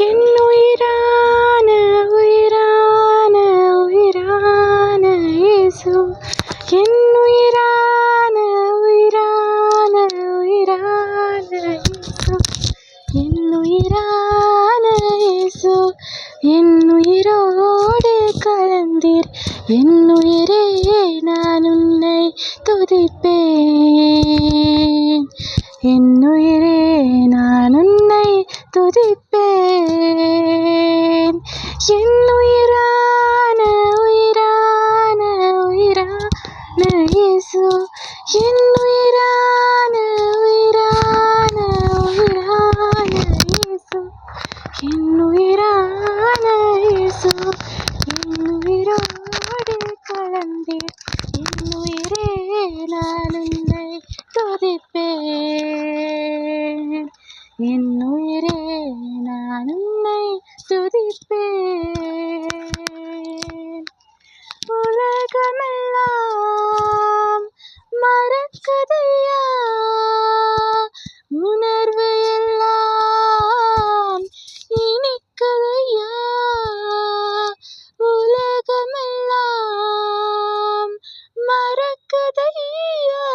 என்னுயிரான உயிரான உயிரான இயேசு, என்னுயிரான உயிரான உயிரான இயேசு, என்னுயிரான இயேசு, என்னுயிரோடு கலந்தீர். என்னுயிரே நான் உன்னை துதிப்பேன், என்னுயிரே நான் உன்னை துதிப்பேன். என்னுயிரான உயிரான உயிரான இயேசு, என்னுயிரான உயிரான உயிரான இயேசு, என்னுயிரான இயேசு, என்னுயிரோடு கலந்தீர். என்னுயிரே நான் உன்னை துதிப்பேன், என்னுயிரே நான் உன்னை துதிப்பேன். உலகமெல்லாம் மறக்குதையா, உணர்வு எல்லாம் இனிக்குதையா. உலகமெல்லாம் மறக்குதையா,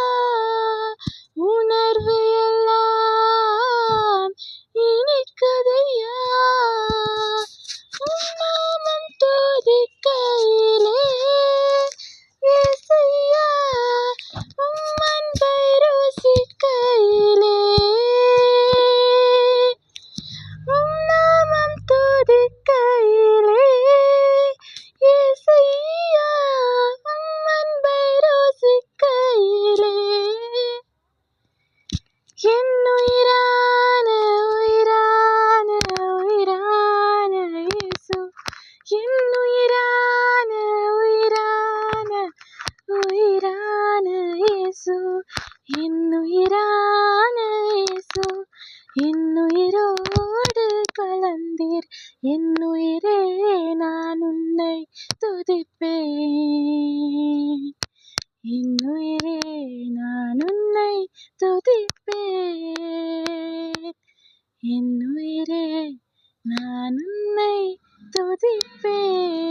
உணர்வு எல்லாம் இனிக்குதையா. உன் நாமம் துதிக்கையிலே இயேசையா, உம் அன்பை ருசிக்கையிலே. உம் நாமம் துதிக்கையிலே இயேசையா, உம் அன்பை ருசிக்கையிலே. என்னுயிரான உயிரான உயிரான இயேசு, என்னுயிரான உயிரான உயிரான இயேசு, என்னுயிரான இயேசு, என்னுயிரோடு கலந்தீர். என்னுயிரே நான் உன்னை துதிப்பேன், என்னுயிரே நான் உன்னை துதிப்பேன், என்னுயிரே நான் உன்னை துதிப்பேன்.